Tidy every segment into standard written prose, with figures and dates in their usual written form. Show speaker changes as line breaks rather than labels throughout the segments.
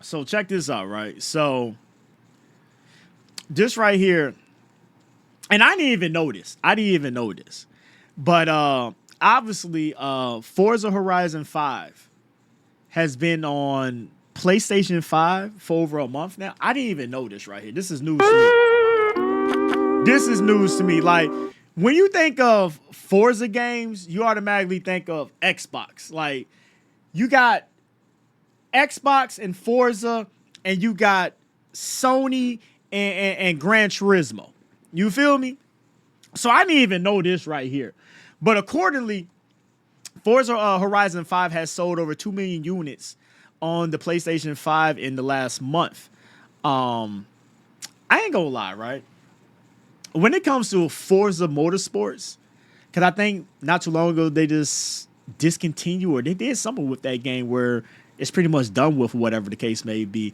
So check this out, right? So this right here, and I didn't even know this. I didn't even know this. But obviously, Forza Horizon 5 has been on PlayStation 5 for over a month now. I didn't even know this right here. This is news to me. This is news to me. Like, when you think of Forza games, you automatically think of Xbox. Like, you got Xbox and Forza, and you got Sony and Gran Turismo. You feel me? So I didn't even know this right here. But accordingly, Forza Horizon 5 has sold over 2 million units on the PlayStation 5 in the last month. I ain't gonna lie, right? When it comes to Forza Motorsports, because I think not too long ago they just discontinued or they did something with that game where it's pretty much done with, whatever the case may be.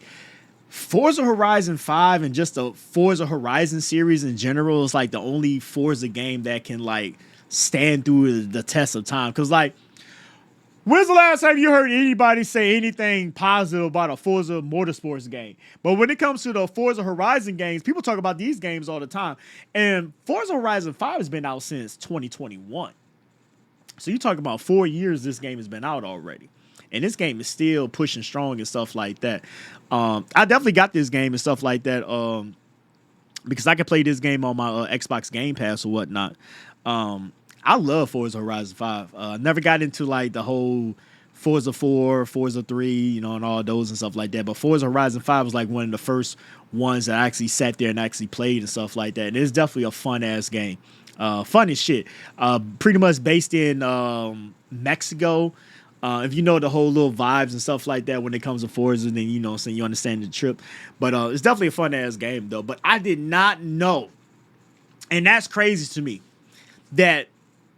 Forza Horizon 5 and just the Forza Horizon series in general is like the only Forza game that can like stand through the test of time. Because like, when's the last time you heard anybody say anything positive about a Forza Motorsports game? But when it comes to the Forza Horizon games, people talk about these games all the time. And Forza Horizon 5 has been out since 2021. So you talk about 4 years this game has been out already. And this game is still pushing strong and stuff like that. I definitely got this game and stuff like that because I can play this game on my Xbox Game Pass or whatnot. I love Forza Horizon 5. Never got into like the whole Forza 4, Forza 3, you know, and all those and stuff like that. But Forza Horizon 5 was like one of the first ones that I actually sat there and actually played and stuff like that. And it's definitely a fun ass game. Fun as shit. Pretty much based in Mexico. If you know the whole little vibes and stuff like that when it comes to Forza, then you know, so you understand the trip. But it's definitely a fun ass game though. But I did not know, and that's crazy to me, that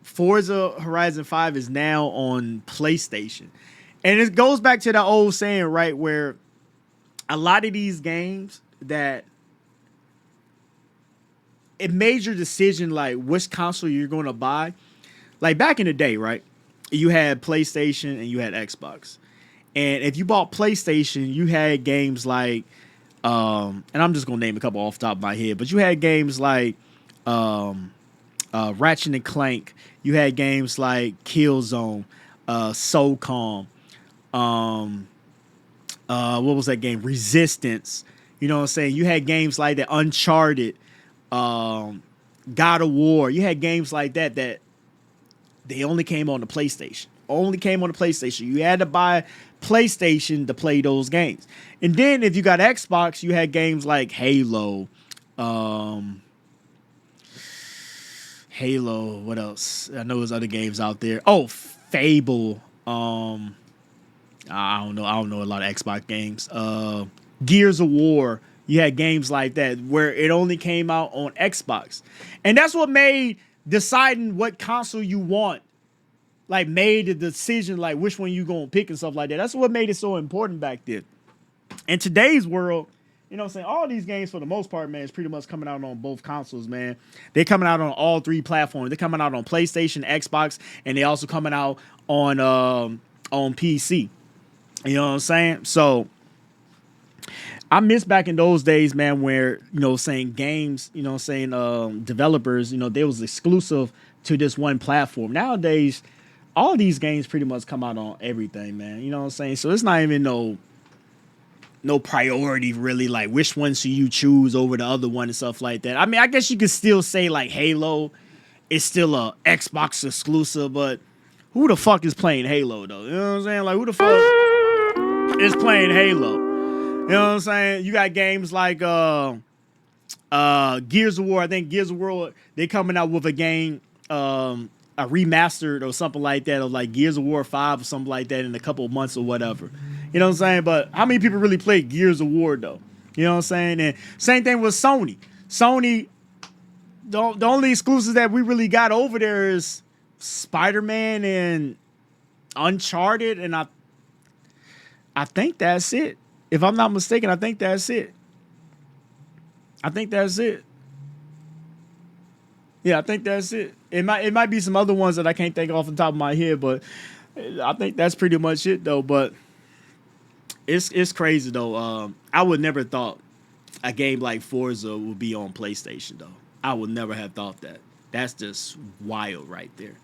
Forza Horizon 5 is now on PlayStation. And it goes back to the old saying, right, where a lot of these games that it made your decision like which console you're going to buy. Like back in the day, right? You had PlayStation and you had Xbox. And if you bought PlayStation, you had games like and I'm just going to name a couple off the top of my head, but you had games like Ratchet and Clank. You had games like Killzone, SOCOM, what was that game? Resistance. You know what I'm saying? You had games like that, Uncharted, God of War. You had games like that that they only came on the PlayStation. Only came on the PlayStation. You had to buy PlayStation to play those games. And then if you got Xbox, you had games like Halo, what else? I know there's other games out there. Oh, Fable. I don't know. I don't know a lot of Xbox games. Gears of War. You had games like that where it only came out on Xbox. And that's what made deciding what console you want, like made the decision, like which one you gonna pick and stuff like that. That's what made it so important back then. In today's world, you know what I'm saying? All these games, for the most part, man, is pretty much coming out on both consoles, man. They're coming out on all three platforms. They're coming out on PlayStation, Xbox, and they also coming out on PC. You know what I'm saying? So I miss back in those days, man, where, you know, saying games, you know, saying developers, you know, they was exclusive to this one platform. Nowadays, all these games pretty much come out on everything, man. You know what I'm saying? So it's not even no priority really, like which one should you choose over the other one and stuff like that. I mean, I guess you could still say like Halo is still a Xbox exclusive, but who the fuck is playing Halo though? You know what I'm saying? Like who the fuck is playing Halo? You know what I'm saying? You got games like Gears of War. I think Gears of War, they coming out with a game, a remastered or something like that, of like Gears of War 5 or something like that in a couple of months or whatever. You know what I'm saying? But how many people really play Gears of War though? You know what I'm saying? And same thing with Sony. Sony, the only exclusives that we really got over there is Spider-Man and Uncharted, and I think that's it. If I'm not mistaken, I think that's it. I think that's it. Yeah, I think that's it. It might be some other ones that I can't think off the top of my head, but I think that's pretty much it though. But It's crazy though. I would never thought a game like Forza would be on PlayStation though. I would never have thought that. That's just wild right there.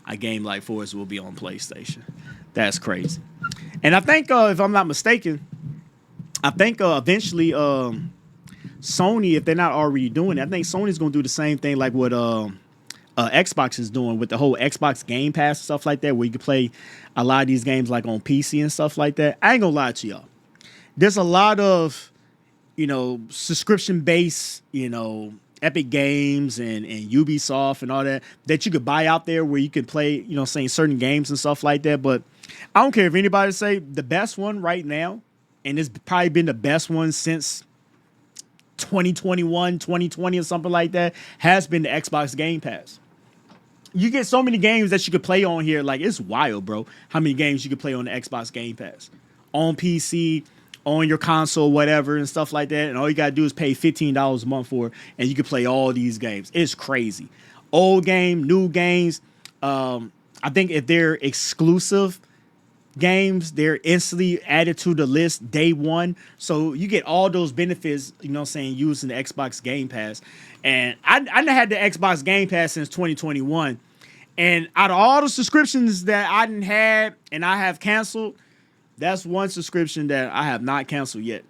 A game like Forza will be on PlayStation. That's crazy. And I think if I'm not mistaken, I think eventually Sony, if they're not already doing it, I think Sony's gonna do the same thing like what Xbox is doing with the whole Xbox Game Pass and stuff like that, where you can play a lot of these games like on PC and stuff like that. I ain't gonna lie to y'all. There's a lot of, subscription based, Epic Games and Ubisoft and all that you could buy out there where you could play, saying certain games and stuff like that. But I don't care if anybody say the best one right now, and it's probably been the best one since 2021, 2020 or something like that, has been the Xbox Game Pass. You get so many games that you could play on here. Like, it's wild, bro, how many games you could play on the Xbox Game Pass. On PC, on your console, whatever, and stuff like that. And all you got to do is pay $15 a month for it, and you can play all these games. It's crazy. Old game, new games. I think if they're exclusive games, they're instantly added to the list day one. So you get all those benefits, using the Xbox Game Pass. And I had the Xbox Game Pass since 2021. And out of all the subscriptions that I didn't had and I have canceled, that's one subscription that I have not canceled yet.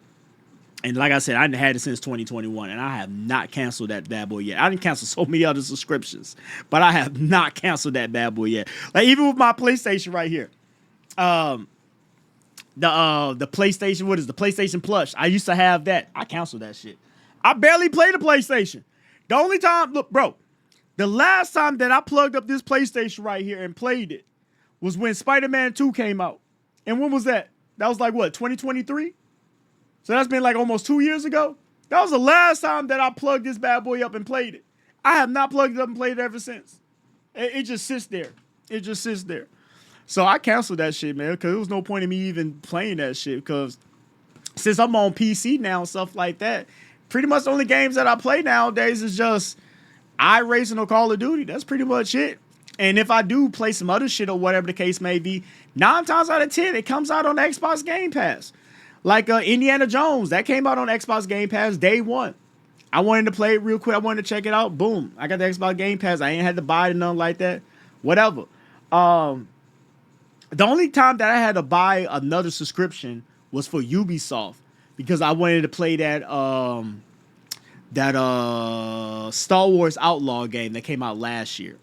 And like I said, I didn't had it since 2021, and I have not canceled that bad boy yet. I didn't cancel so many other subscriptions, but I have not canceled that bad boy yet. Like, even with my PlayStation right here, the PlayStation, what is the PlayStation Plus? I used to have that. I canceled that shit. I barely play the PlayStation. The only time, look, bro, the last time that I plugged up this PlayStation right here and played it was when Spider-Man 2 came out. And when was that? That was like, what, 2023? So that's been like almost 2 years ago. That was the last time that I plugged this bad boy up and played it. I have not plugged it up and played it ever since. It just sits there. It just sits there. So I canceled that shit, man, because there was no point in me even playing that shit. Because since I'm on PC now and stuff like that, pretty much the only games that I play nowadays is just iRacing or Call of Duty. That's pretty much it. And if I do play some other shit or whatever the case may be, 9 times out of 10, it comes out on Xbox Game Pass. Like Indiana Jones, that came out on Xbox Game Pass day one. I wanted to play it real quick. I wanted to check it out. Boom. I got the Xbox Game Pass. I ain't had to buy it or nothing like that. Whatever. The only time that I had to buy another subscription was for Ubisoft, because I wanted to play that Star Wars Outlaw game that came out last year.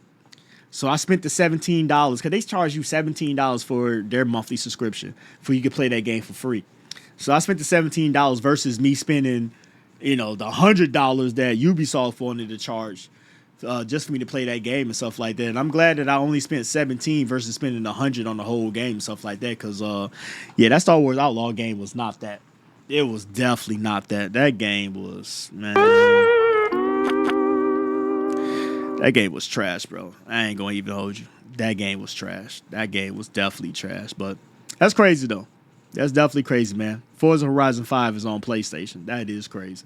So I spent the $17 because they charge you $17 for their monthly subscription for you to play that game for free. So I spent the $17 versus me spending, the $100 that Ubisoft wanted to charge just for me to play that game and stuff like that. And I'm glad that I only spent 17 versus spending 100 on the whole game and stuff like that. Because, that Star Wars Outlaw game was not that. It was definitely not that. That game was, man. That game was trash, bro. I ain't going to even hold you. That game was trash. That game was definitely trash. But that's crazy, though. That's definitely crazy, man. Forza Horizon 5 is on PlayStation. That is crazy.